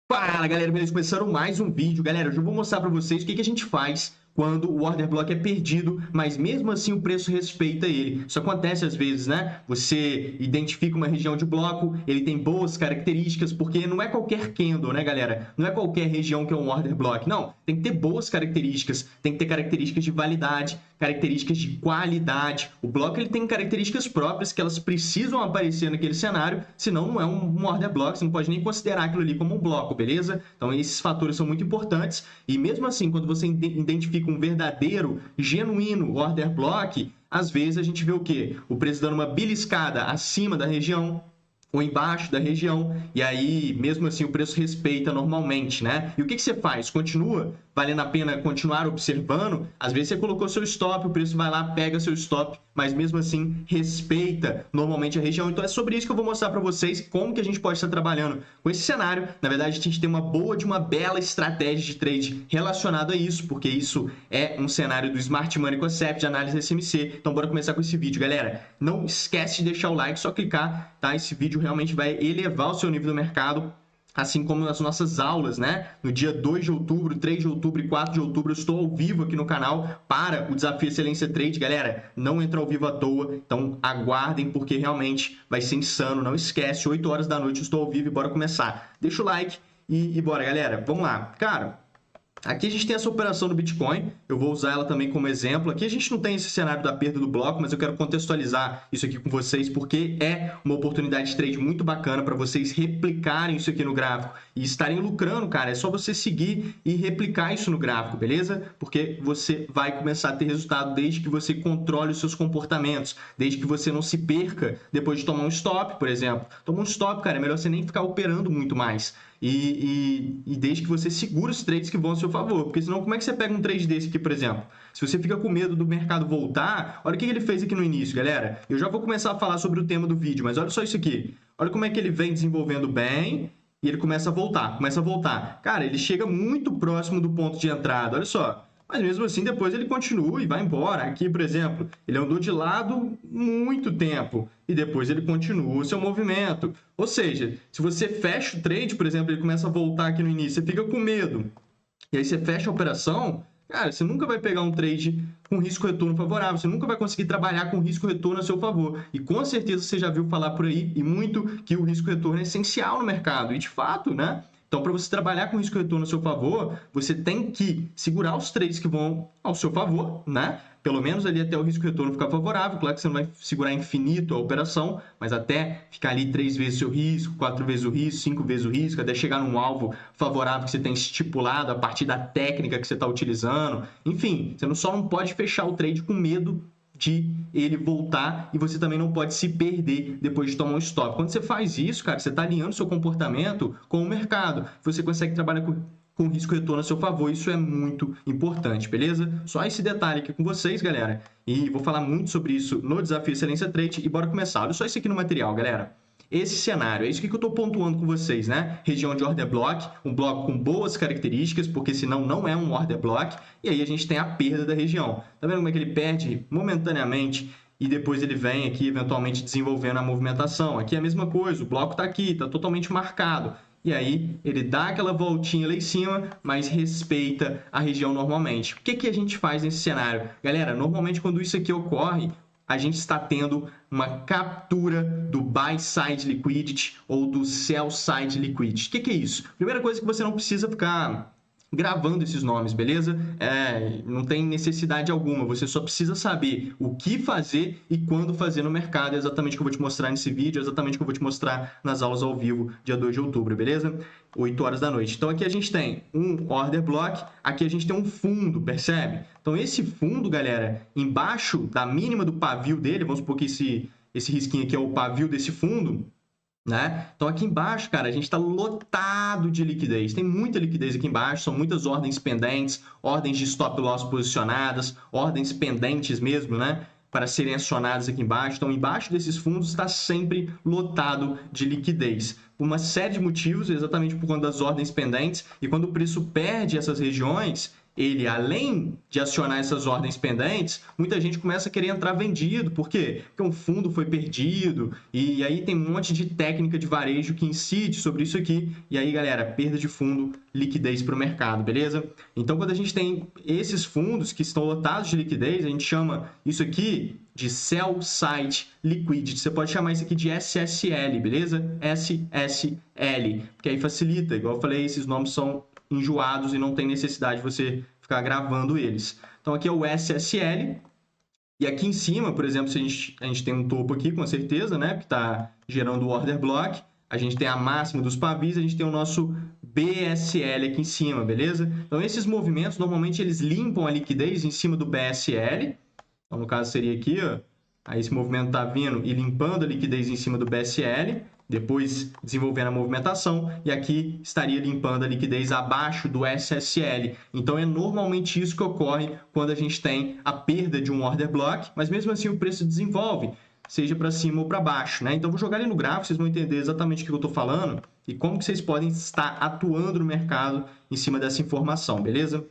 Fala galera, beleza? Começando mais um vídeo. Galera, hoje eu vou mostrar para vocês o que a gente faz quando o order block é perdido, mas mesmo assim o preço respeita ele. Isso acontece às vezes, né? Você identifica uma região de bloco, ele tem boas características, porque não é qualquer candle, né, galera? Não é qualquer região que é um order block. Não, tem que ter boas características, tem que ter características de validade, características de qualidade. O bloco ele tem características próprias que elas precisam aparecer naquele cenário, senão não é um order block, você não pode nem considerar aquilo ali como um bloco, beleza? Então esses fatores são muito importantes e mesmo assim, quando você identifica um verdadeiro, genuíno order block, às vezes a gente vê o quê? O preço dando uma beliscada acima da região ou embaixo da região, e aí, mesmo assim, o preço respeita normalmente, né? E o que você faz? Continua valendo a pena continuar observando? Às vezes você colocou seu stop, o preço vai lá, pega seu stop, mas mesmo assim respeita normalmente a região. Então é sobre isso que eu vou mostrar para vocês como que a gente pode estar trabalhando com esse cenário. Na verdade, a gente tem uma bela estratégia de trade relacionada a isso, porque isso é um cenário do Smart Money Concept, de análise SMC. Então bora começar com esse vídeo, galera. Não esquece de deixar o like, só clicar, tá? Esse vídeo realmente vai elevar o seu nível do mercado, assim como nas nossas aulas, né? No dia 2 de outubro, 3 de outubro e 4 de outubro, eu estou ao vivo aqui no canal para o Desafio Excelência Trade. Galera, não entra ao vivo à toa, então aguardem, porque realmente vai ser insano. Não esquece, 8 horas da noite eu estou ao vivo e bora começar. Deixa o like e bora, galera. Vamos lá. Cara, aqui a gente tem essa operação do Bitcoin, eu vou usar ela também como exemplo. Aqui a gente não tem esse cenário da perda do bloco, mas eu quero contextualizar isso aqui com vocês, porque é uma oportunidade de trade muito bacana para vocês replicarem isso aqui no gráfico e estarem lucrando, cara. É só você seguir e replicar isso no gráfico, beleza? Porque você vai começar a ter resultado desde que você controle os seus comportamentos, desde que você não se perca depois de tomar um stop, por exemplo. Tomar um stop, cara, é melhor você nem ficar operando muito mais. E desde que você segura os trades que vão a seu favor, porque senão como é que você pega um trade desse aqui, por exemplo? Se você fica com medo do mercado voltar, olha o que ele fez aqui no início, galera. Eu já vou começar a falar sobre o tema do vídeo, mas olha só isso aqui. Olha como é que ele vem desenvolvendo bem e ele começa a voltar. Cara, ele chega muito próximo do ponto de entrada, olha só. Mas mesmo assim, depois ele continua e vai embora. Aqui, por exemplo, ele andou de lado muito tempo e depois ele continua o seu movimento. Ou seja, se você fecha o trade, por exemplo, ele começa a voltar aqui no início, você fica com medo, e aí você fecha a operação, cara, você nunca vai pegar um trade com risco-retorno favorável, você nunca vai conseguir trabalhar com risco-retorno a seu favor. E com certeza você já viu falar por aí, e muito, que o risco-retorno é essencial no mercado. E de fato, né? Então, para você trabalhar com risco-retorno a seu favor, você tem que segurar os trades que vão ao seu favor, né? Pelo menos ali até o risco-retorno ficar favorável. Claro que você não vai segurar infinito a operação, mas até ficar ali 3 vezes o seu risco, 4 vezes o risco, 5 vezes o risco, até chegar num alvo favorável que você tem estipulado a partir da técnica que você está utilizando. Enfim, você só não pode fechar o trade com medo de ele voltar, e você também não pode se perder depois de tomar um stop. Quando você faz isso, cara, você está alinhando seu comportamento com o mercado. Você consegue trabalhar com risco retorno a seu favor. Isso é muito importante, beleza? Só esse detalhe aqui com vocês, galera. E vou falar muito sobre isso no Desafio Excelência Trade e bora começar. Olha só isso aqui no material, galera. Esse cenário, é isso que eu estou pontuando com vocês, né? Região de order block, um bloco com boas características, porque senão não é um order block, e aí a gente tem a perda da região. Tá vendo como é que ele perde momentaneamente e depois ele vem aqui eventualmente desenvolvendo a movimentação? Aqui é a mesma coisa, o bloco está aqui, está totalmente marcado. E aí ele dá aquela voltinha lá em cima, mas respeita a região normalmente. O que a gente faz nesse cenário? Galera, normalmente quando isso aqui ocorre, a gente está tendo uma captura do buy side liquidity ou do sell side liquidity. O que é isso? Primeira coisa que você não precisa ficar gravando esses nomes, beleza? Não tem necessidade alguma, você só precisa saber o que fazer e quando fazer no mercado. É exatamente o que eu vou te mostrar nesse vídeo, é exatamente o que eu vou te mostrar nas aulas ao vivo, dia 2 de outubro, beleza? 8 horas da noite. Então aqui a gente tem um order block, aqui a gente tem um fundo, percebe? Então esse fundo, galera, embaixo da mínima do pavio dele, vamos supor que esse risquinho aqui é o pavio desse fundo, né? Então aqui embaixo, cara, a gente está lotado de liquidez. Tem muita liquidez aqui embaixo, são muitas ordens pendentes, ordens de stop loss posicionadas, ordens pendentes mesmo, né? Para serem acionadas aqui embaixo. Então, embaixo desses fundos está sempre lotado de liquidez. Por uma série de motivos, exatamente por conta das ordens pendentes. E quando o preço perde essas regiões, ele, além de acionar essas ordens pendentes, muita gente começa a querer entrar vendido. Por quê? Porque um fundo foi perdido, e aí tem um monte de técnica de varejo que incide sobre isso aqui. E aí, galera, perda de fundo, liquidez para o mercado, beleza? Então, quando a gente tem esses fundos que estão lotados de liquidez, a gente chama isso aqui de Sell Side Liquidity. Você pode chamar isso aqui de SSL, beleza? SSL, porque aí facilita. Igual eu falei, esses nomes são enjoados e não tem necessidade de você ficar gravando eles. Então, aqui é o SSL. E aqui em cima, por exemplo, se a gente tem um topo aqui, com certeza, né? Que está gerando o order block. A gente tem a máxima dos pavis, a gente tem o nosso BSL aqui em cima, beleza? Então, esses movimentos, normalmente, eles limpam a liquidez em cima do BSL. Então, no caso, seria aqui, ó. Aí esse movimento está vindo e limpando a liquidez em cima do BSL, depois desenvolvendo a movimentação, e aqui estaria limpando a liquidez abaixo do SSL. Então, é normalmente isso que ocorre quando a gente tem a perda de um order block, mas mesmo assim o preço desenvolve, seja para cima ou para baixo, né? Então, vou jogar ali no gráfico, vocês vão entender exatamente o que eu estou falando e como que vocês podem estar atuando no mercado em cima dessa informação, beleza?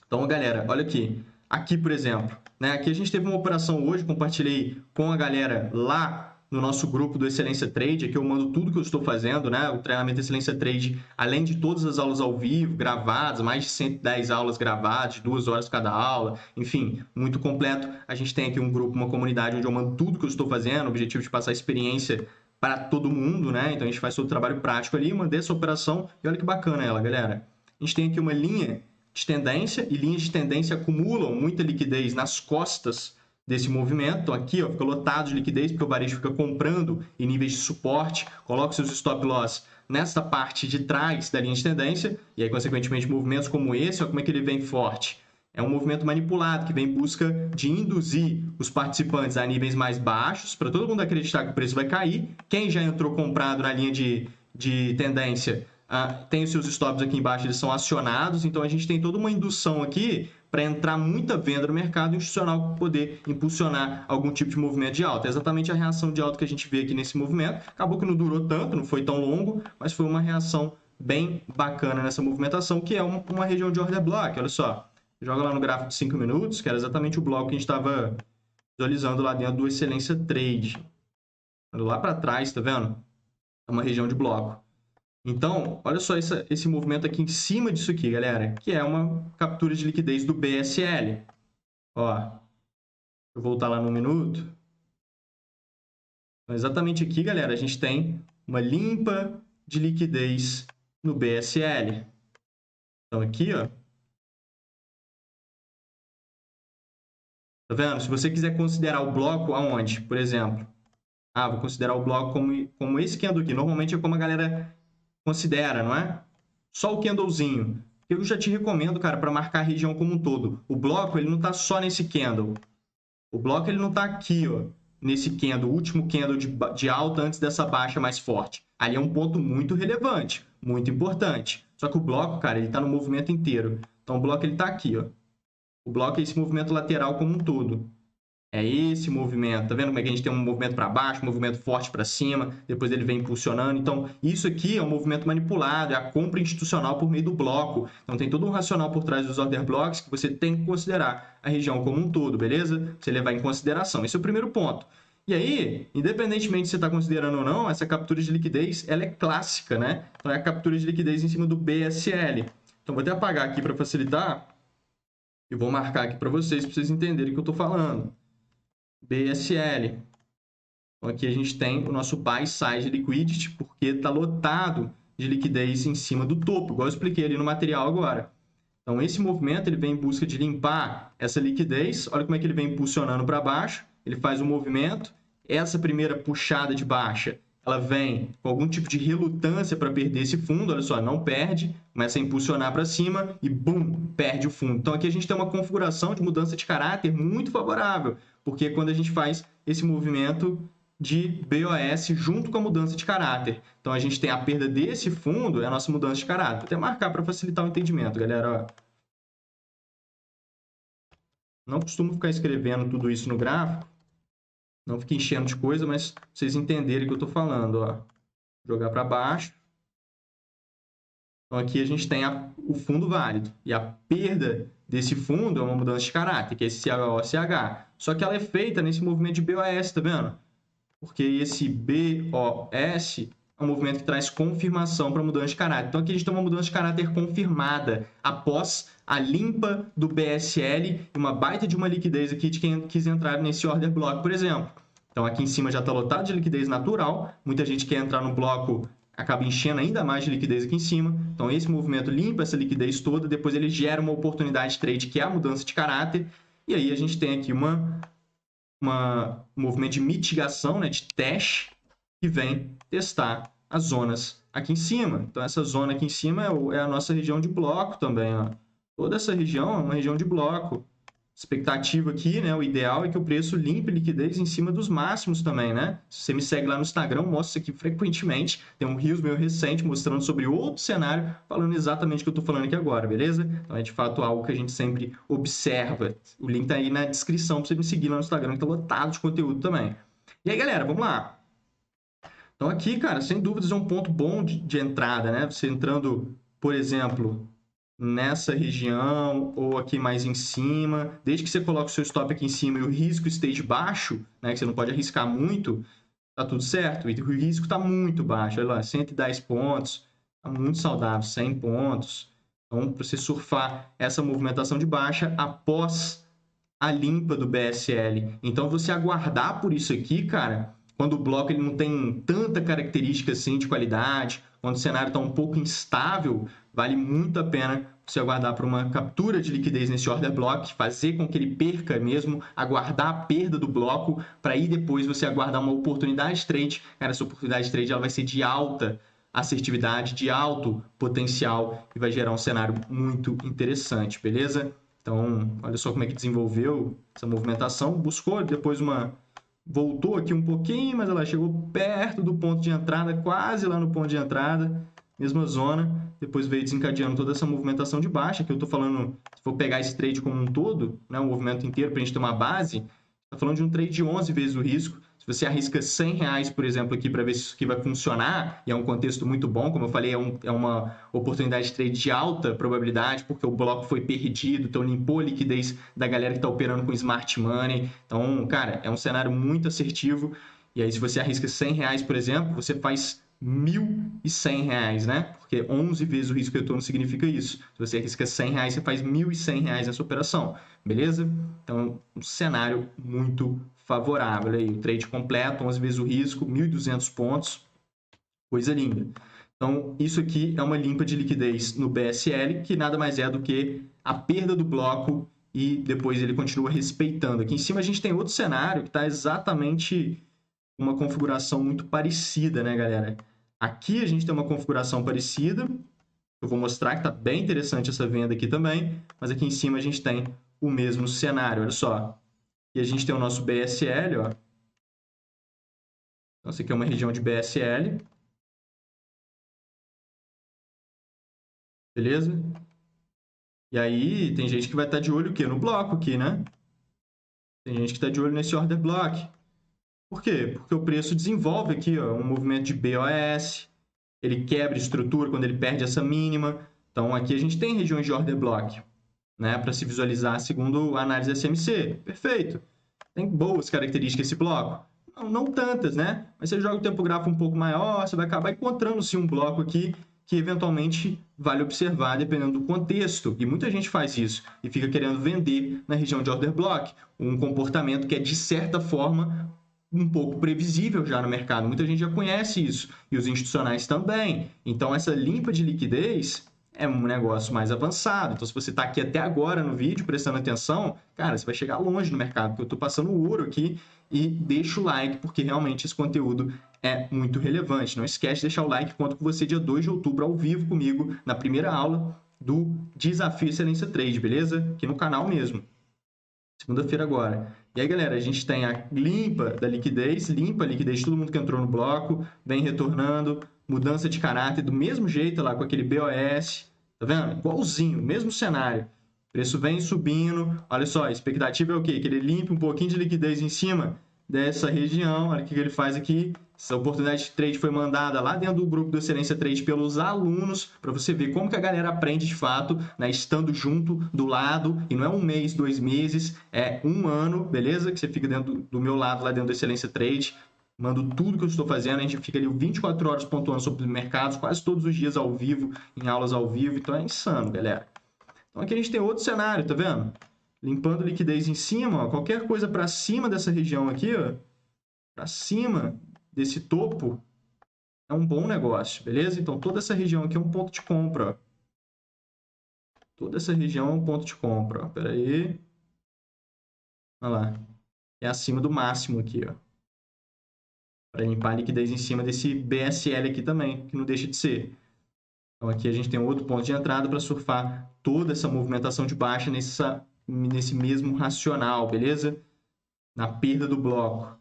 Então, galera, olha aqui. Aqui, por exemplo, né? Aqui a gente teve uma operação hoje, compartilhei com a galera lá no nosso grupo do Excelência Trade, aqui eu mando tudo que eu estou fazendo, né? O treinamento Excelência Trade, além de todas as aulas ao vivo, gravadas, mais de 110 aulas gravadas, 2 horas cada aula, enfim, muito completo. A gente tem aqui um grupo, uma comunidade onde eu mando tudo que eu estou fazendo, o objetivo de passar experiência para todo mundo, né? Então a gente faz todo o trabalho prático ali, mandei essa operação e olha que bacana ela, galera. A gente tem aqui uma linha de tendência, e linhas de tendência acumulam muita liquidez nas costas desse movimento. Então, aqui ó, fica lotado de liquidez, porque o varejo fica comprando em níveis de suporte, coloca seus stop loss nesta parte de trás da linha de tendência, e aí, consequentemente, movimentos como esse, ó, como é que ele vem forte. É um movimento manipulado, que vem em busca de induzir os participantes a níveis mais baixos, para todo mundo acreditar que o preço vai cair. Quem já entrou comprado na linha de tendência tem os seus stops aqui embaixo, eles são acionados, então a gente tem toda uma indução aqui para entrar muita venda no mercado institucional para poder impulsionar algum tipo de movimento de alta. É exatamente a reação de alta que a gente vê aqui nesse movimento. Acabou que não durou tanto, não foi tão longo, mas foi uma reação bem bacana nessa movimentação, que é uma região de order block. Olha só, joga lá no gráfico de 5 minutos, que era exatamente o bloco que a gente estava visualizando lá dentro do Excelência Trade. Lá para trás, tá vendo? É uma região de bloco. Então, olha só esse movimento aqui em cima disso aqui, galera, que é uma captura de liquidez do BSL. Ó, vou voltar lá no minuto. Então, exatamente aqui, galera, a gente tem uma limpa de liquidez no BSL. Então, aqui, ó. Tá vendo? Se você quiser considerar o bloco aonde, por exemplo, vou considerar o bloco como esse candle aqui. Normalmente é como a galera considera, não é? Só o candlezinho. Eu já te recomendo, cara, para marcar a região como um todo. O bloco, ele não está só nesse candle. O bloco, ele não está aqui, ó, nesse candle, o último candle de alta antes dessa baixa mais forte. Ali é um ponto muito relevante, muito importante. Só que o bloco, cara, ele está no movimento inteiro. Então, o bloco, ele está aqui, ó. O bloco é esse movimento lateral como um todo. É esse movimento, tá vendo como é que a gente tem um movimento para baixo, um movimento forte para cima, depois ele vem impulsionando. Então, isso aqui é um movimento manipulado, é a compra institucional por meio do bloco. Então, tem todo um racional por trás dos order blocks que você tem que considerar a região como um todo, beleza? Você levar em consideração. Esse é o primeiro ponto. E aí, independentemente se você está considerando ou não, essa captura de liquidez, ela é clássica, né? Então, é a captura de liquidez em cima do BSL. Então, vou até apagar aqui para facilitar e vou marcar aqui para vocês entenderem o que eu estou falando. BSL. Então, aqui a gente tem o nosso Buy Side Liquidity, porque está lotado de liquidez em cima do topo, igual eu expliquei ali no material agora. Então, esse movimento ele vem em busca de limpar essa liquidez. Olha como é que ele vem impulsionando para baixo. Ele faz um movimento. Essa primeira puxada de baixa, ela vem com algum tipo de relutância para perder esse fundo. Olha só, não perde, começa a impulsionar para cima e, bum, perde o fundo. Então, aqui a gente tem uma configuração de mudança de caráter muito favorável, porque quando a gente faz esse movimento de BOS junto com a mudança de caráter. Então, a gente tem a perda desse fundo, é a nossa mudança de caráter. Vou até marcar para facilitar o entendimento, galera. Ó. Não costumo ficar escrevendo tudo isso no gráfico, não fique enchendo de coisa, mas vocês entenderem o que eu estou falando. Ó. Jogar para baixo. Então, aqui a gente tem o fundo válido. E a perda desse fundo é uma mudança de caráter, que é esse CHOCH. Só que ela é feita nesse movimento de BOS, tá vendo? Porque esse BOS é um movimento que traz confirmação para mudança de caráter. Então, aqui a gente tem uma mudança de caráter confirmada após a limpa do BSL e uma baita de uma liquidez aqui de quem quis entrar nesse order block, por exemplo. Então, aqui em cima já está lotado de liquidez natural. Muita gente quer entrar no bloco, acaba enchendo ainda mais de liquidez aqui em cima. Então, esse movimento limpa essa liquidez toda, depois ele gera uma oportunidade de trade, que é a mudança de caráter. E aí a gente tem aqui um movimento de mitigação, né, de teste, que vem testar as zonas aqui em cima. Então, essa zona aqui em cima é a nossa região de bloco também. Ó. Toda essa região é uma região de bloco. Expectativa aqui, né? O ideal é que o preço limpe liquidez em cima dos máximos também, né? Se você me segue lá no Instagram, eu mostro isso aqui frequentemente. Tem um Reels meu recente mostrando sobre outro cenário, falando exatamente o que eu estou falando aqui agora, beleza? Então é de fato algo que a gente sempre observa. O link tá aí na descrição para você me seguir lá no Instagram, que tá lotado de conteúdo também. E aí, galera, vamos lá. Então aqui, cara, sem dúvidas é um ponto bom de entrada, né? Você entrando, por exemplo, nessa região ou aqui mais em cima, desde que você coloque o seu stop aqui em cima e o risco esteja baixo, né, que você não pode arriscar muito, tá tudo certo. E o risco está muito baixo, olha lá, 110 pontos, tá muito saudável, 100 pontos. Então, para você surfar essa movimentação de baixa após a limpa do BSL. Então, você aguardar por isso aqui, cara, quando o bloco ele não tem tanta característica assim de qualidade, quando o cenário está um pouco instável, vale muito a pena você aguardar para uma captura de liquidez nesse order block, fazer com que ele perca mesmo, aguardar a perda do bloco, para aí depois você aguardar uma oportunidade de trade. Cara, essa oportunidade de trade ela vai ser de alta assertividade, de alto potencial e vai gerar um cenário muito interessante, beleza? Então, olha só como é que desenvolveu essa movimentação. Buscou depois voltou aqui um pouquinho, mas ela chegou perto do ponto de entrada, quase lá no ponto de entrada, mesma zona, depois veio desencadeando toda essa movimentação de baixa, que eu estou falando, se for pegar esse trade como um todo, né, o movimento inteiro para a gente ter uma base, está falando de um trade de 11 vezes o risco. Se você arrisca R$100, por exemplo, aqui para ver se isso aqui vai funcionar, e é um contexto muito bom, como eu falei, é uma oportunidade de trade de alta probabilidade, porque o bloco foi perdido, então limpou a liquidez da galera que está operando com smart money. Então, cara, é um cenário muito assertivo. E aí, se você arrisca R$100, por exemplo, você faz R$1.100, né? Porque 11 vezes o risco de retorno significa isso. Se você arrisca R$100, você faz R$1.100 nessa operação, beleza? Então, um cenário muito favorável aí. O trade completo, 11 vezes o risco, 1.200 pontos, coisa linda. Então, isso aqui é uma limpa de liquidez no BSL, que nada mais é do que a perda do bloco e depois ele continua respeitando. Aqui em cima a gente tem outro cenário que está exatamente uma configuração muito parecida, né, galera? Aqui a gente tem uma configuração parecida. Eu vou mostrar que está bem interessante essa venda aqui também, mas aqui em cima a gente tem o mesmo cenário, olha só. E a gente tem o nosso BSL, ó. Então, essa aqui é uma região de BSL. Beleza? E aí, tem gente que vai estar de olho o quê? No bloco aqui, né? Tem gente que está de olho nesse order block. Por quê? Porque o preço desenvolve aqui, ó, um movimento de BOS. Ele quebra estrutura quando ele perde essa mínima. Então, aqui a gente tem regiões de order block, né? Para se visualizar segundo a análise SMC. Perfeito. Tem boas características esse bloco? Não tantas, né? Mas você joga o tempo gráfico um pouco maior, você vai acabar encontrando-se um bloco aqui que eventualmente vale observar dependendo do contexto. E muita gente faz isso e fica querendo vender na região de order block. Um comportamento que é, de certa forma, um pouco previsível já no mercado. Muita gente já conhece isso. E os institucionais também. Então, essa limpa de liquidez é um negócio mais avançado. Então, se você está aqui até agora no vídeo, prestando atenção, cara, você vai chegar longe no mercado, porque eu estou passando ouro aqui. E deixa o like, porque realmente esse conteúdo é muito relevante. Não esquece de deixar o like. Conto com você dia 2 de outubro, ao vivo comigo, na primeira aula do Desafio Excelência Trade, beleza? Aqui no canal mesmo. Segunda-feira agora. E aí, galera, a gente tem a limpa da liquidez, limpa a liquidez de todo mundo que entrou no bloco, vem retornando, mudança de caráter do mesmo jeito lá com aquele BOS, tá vendo? Igualzinho, mesmo cenário. O preço vem subindo, olha só, a expectativa é o quê? Que ele limpe um pouquinho de liquidez em cima dessa região, olha o que ele faz aqui, Essa oportunidade de trade foi mandada lá dentro do grupo do Excelência Trade pelos alunos, para você ver como que a galera aprende de fato, né, estando junto, do lado, e não é um mês, 2 meses, é um ano, beleza? Que você fica dentro do meu lado, lá dentro do Excelência Trade, mando tudo que eu estou fazendo, a gente fica ali 24 horas pontuando sobre os mercados, quase todos os dias ao vivo, em aulas ao vivo, então é insano, galera. Então aqui a gente tem outro cenário, tá vendo? Limpando liquidez em cima, ó, qualquer coisa para cima dessa região aqui, ó, para cima desse topo, é um bom negócio, beleza? Então toda essa região aqui é um ponto de compra, ó. Toda essa região é um ponto de compra, ó. Pera aí. Olha lá. É acima do máximo aqui, ó. Para limpar a liquidez em cima desse BSL aqui também, que não deixa de ser. Então aqui a gente tem outro ponto de entrada para surfar toda essa movimentação de baixa nesse mesmo racional, beleza? Na perda do bloco.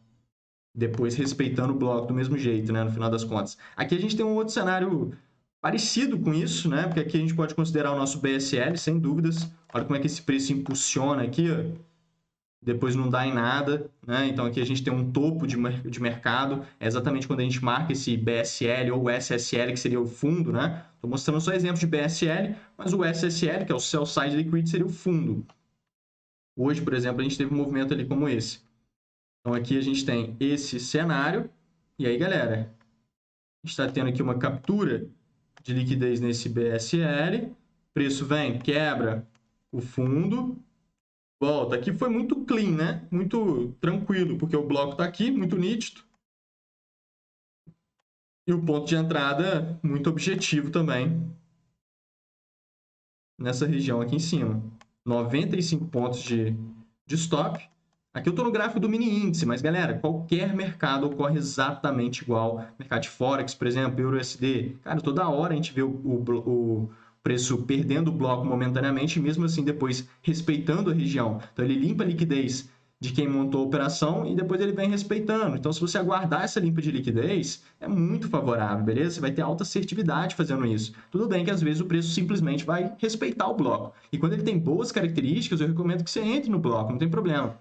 Depois respeitando o bloco do mesmo jeito, né? No final das contas. Aqui a gente tem um outro cenário parecido com isso, né? Porque aqui a gente pode considerar o nosso BSL, sem dúvidas. Olha como é que esse preço impulsiona aqui, ó. Depois não dá em nada, né? Então aqui a gente tem um topo de mercado, é exatamente quando a gente marca esse BSL ou SSL, que seria o fundo, né? Estou mostrando só exemplo de BSL, mas o SSL, que é o Sell Side Liquidity, seria o fundo. Hoje, por exemplo, a gente teve um movimento ali como esse. Então aqui a gente tem esse cenário, e aí, galera, a gente está tendo aqui uma captura de liquidez nesse BSL, preço vem, quebra o fundo, volta. Aqui foi muito clean, né? Muito tranquilo, porque o bloco está aqui, muito nítido. E o ponto de entrada muito objetivo também nessa região aqui em cima. 95 pontos de stop. Aqui eu estou no gráfico do mini índice, mas galera, qualquer mercado ocorre exatamente igual. Mercado de Forex, por exemplo, EURUSD. Cara, toda hora a gente vê o preço perdendo o bloco momentaneamente, e mesmo assim depois respeitando a região. Então ele limpa a liquidez de quem montou a operação e depois ele vem respeitando. Então se você aguardar essa limpa de liquidez, é muito favorável, beleza? Você vai ter alta assertividade fazendo isso. Tudo bem que às vezes o preço simplesmente vai respeitar o bloco. E quando ele tem boas características, eu recomendo que você entre no bloco, não tem problema.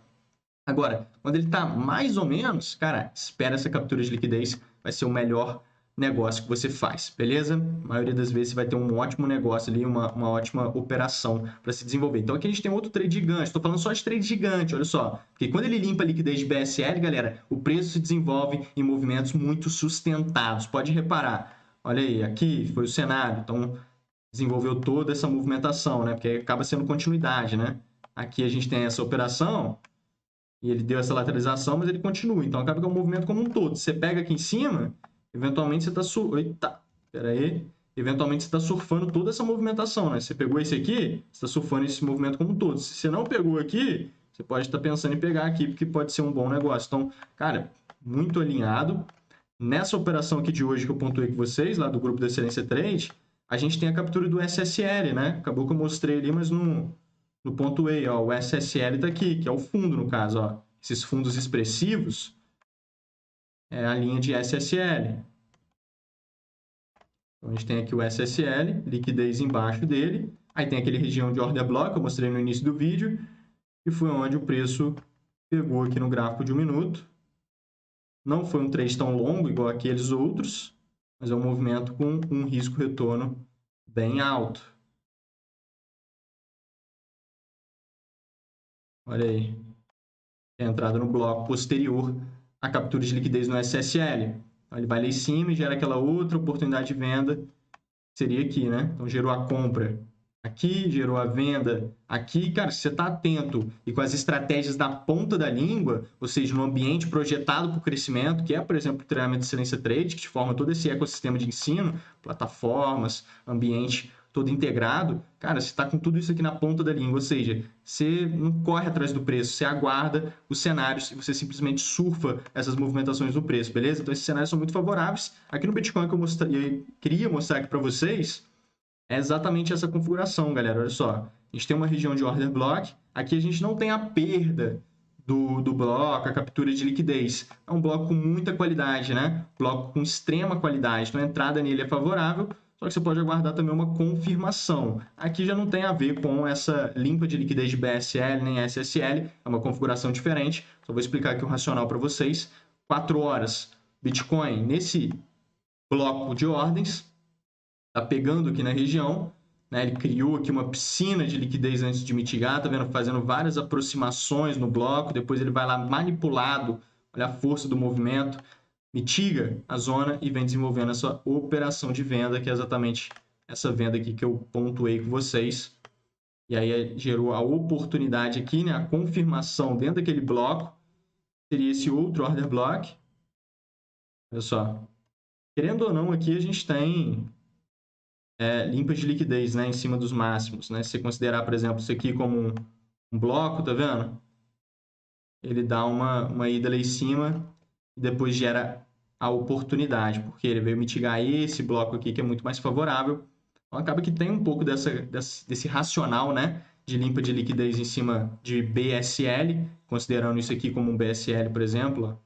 Agora, quando ele está mais ou menos, cara, espera essa captura de liquidez, vai ser o melhor negócio que você faz, beleza? A maioria das vezes você vai ter um ótimo negócio ali, uma ótima operação para se desenvolver. Então aqui a gente tem outro trade gigante, estou falando só de trade gigante, olha só. Porque quando ele limpa a liquidez de BSL, galera, o preço se desenvolve em movimentos muito sustentados. Pode reparar, olha aí, aqui foi o cenário, então desenvolveu toda essa movimentação, né? Porque acaba sendo continuidade, né? Aqui a gente tem essa operação, e ele deu essa lateralização, mas ele continua. Então, acaba que é um movimento como um todo. Você pega aqui em cima, eventualmente você está... Eita, peraí. Eventualmente você está surfando toda essa movimentação, né? Você pegou esse aqui, você está surfando esse movimento como um todo. Se você não pegou aqui, você pode estar pensando em pegar aqui, porque pode ser um bom negócio. Então, cara, muito alinhado. Nessa operação aqui de hoje que eu pontuei com vocês, lá do grupo da Excelência Trade, a gente tem a captura do SSL, né? Acabou que eu mostrei ali, mas não... No ponto E, ó, o SSL está aqui, que é o fundo, no caso. Ó. Esses fundos expressivos é a linha de SSL. Então, a gente tem aqui o SSL, liquidez embaixo dele. Aí tem aquele região de order block, que eu mostrei no início do vídeo, que foi onde o preço pegou aqui no gráfico de 1 minuto. Não foi um trade tão longo, igual aqueles outros, mas é um movimento com um risco-retorno bem alto. Olha aí. A entrada no bloco posterior à captura de liquidez no SSL. Então, ele vai lá em cima e gera aquela outra oportunidade de venda, seria aqui, né? Então, gerou a compra aqui, gerou a venda aqui. Cara, se você está atento e com as estratégias na ponta da língua, ou seja, no ambiente projetado para o crescimento, que é, por exemplo, o treinamento de Excelência Trade, que te forma todo esse ecossistema de ensino, plataformas, ambiente todo integrado, cara, você está com tudo isso aqui na ponta da língua, ou seja, você não corre atrás do preço, você aguarda os cenários e você simplesmente surfa essas movimentações do preço, beleza? Então, esses cenários são muito favoráveis. Aqui no Bitcoin que eu queria mostrar aqui para vocês, é exatamente essa configuração, galera. Olha só, a gente tem uma região de order block, aqui a gente não tem a perda do bloco, a captura de liquidez. É um bloco com muita qualidade, né? Bloco com extrema qualidade, então a entrada nele é favorável, só que você pode aguardar também uma confirmação. Aqui já não tem a ver com essa limpa de liquidez de BSL nem SSL, é uma configuração diferente. Só vou explicar aqui o racional para vocês. 4 horas, Bitcoin nesse bloco de ordens, tá pegando aqui na região, né? Ele criou aqui uma piscina de liquidez antes de mitigar, tá vendo? Fazendo várias aproximações no bloco, depois ele vai lá manipulado, olha a força do movimento, mitiga a zona e vem desenvolvendo essa operação de venda, que é exatamente essa venda aqui que eu pontuei com vocês. E aí gerou a oportunidade aqui, né? A confirmação dentro daquele bloco, seria esse outro order block. Olha só. Querendo ou não, aqui a gente tem limpas de liquidez, né? Em cima dos máximos, né? Se você considerar, por exemplo, isso aqui como um bloco, tá vendo? Ele dá uma ida lá em cima e depois gera a oportunidade, porque ele veio mitigar esse bloco aqui que é muito mais favorável. Então acaba que tem um pouco desse racional, né, de limpa de liquidez em cima de BSL, considerando isso aqui como um BSL, por exemplo,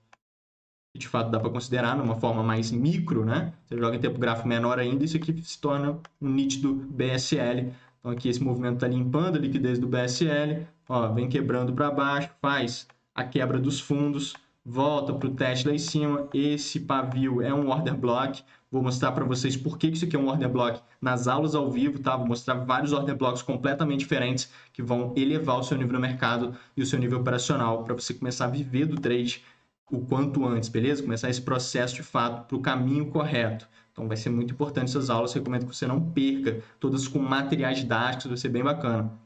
que de fato dá para considerar de uma forma mais micro, né? Você joga em tempo gráfico menor ainda, isso aqui se torna um nítido BSL. Então aqui esse movimento está limpando a liquidez do BSL, ó, vem quebrando para baixo, faz a quebra dos fundos, volta para o teste lá em cima. Esse pavio é um order block. Vou mostrar para vocês por que isso aqui é um order block nas aulas ao vivo, tá? Vou mostrar vários order blocks completamente diferentes que vão elevar o seu nível no mercado e o seu nível operacional para você começar a viver do trade o quanto antes, beleza? Começar esse processo de fato para o caminho correto. Então vai ser muito importante essas aulas, recomendo que você não perca, todas com materiais didáticos, vai ser bem bacana.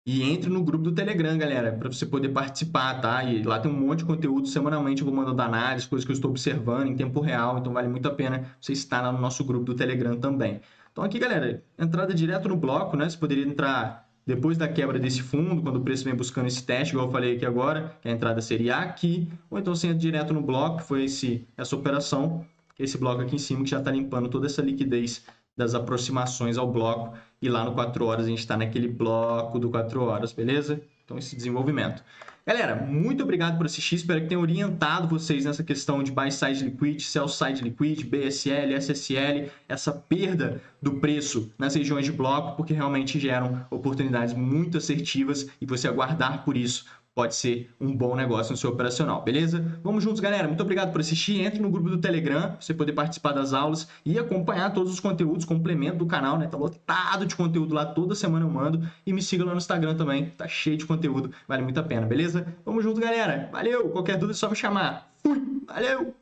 E entre no grupo do Telegram, galera, para você poder participar, tá? E lá tem um monte de conteúdo, semanalmente eu vou mandando análise, coisas que eu estou observando em tempo real, então vale muito a pena você estar lá no nosso grupo do Telegram também. Então aqui, galera, entrada direto no bloco, né? Você poderia entrar depois da quebra desse fundo, quando o preço vem buscando esse teste, igual eu falei aqui agora, que a entrada seria aqui, ou então você entra direto no bloco, que foi essa operação, que é esse bloco aqui em cima, que já está limpando toda essa liquidez das aproximações ao bloco, e lá no 4 horas a gente está naquele bloco do 4 horas, beleza? Então esse desenvolvimento. Galera, muito obrigado por assistir, espero que tenha orientado vocês nessa questão de buy side liquid, sell side liquid, BSL, SSL, essa perda do preço nas regiões de bloco, porque realmente geram oportunidades muito assertivas e você aguardar por isso pode ser um bom negócio no seu operacional, beleza? Vamos juntos, galera. Muito obrigado por assistir. Entre no grupo do Telegram, pra você poder participar das aulas e acompanhar todos os conteúdos, complemento do canal, né? Tá lotado de conteúdo lá, toda semana eu mando. E me siga lá no Instagram também, tá cheio de conteúdo, vale muito a pena, beleza? Vamos juntos, galera. Valeu! Qualquer dúvida é só me chamar. Fui! Valeu!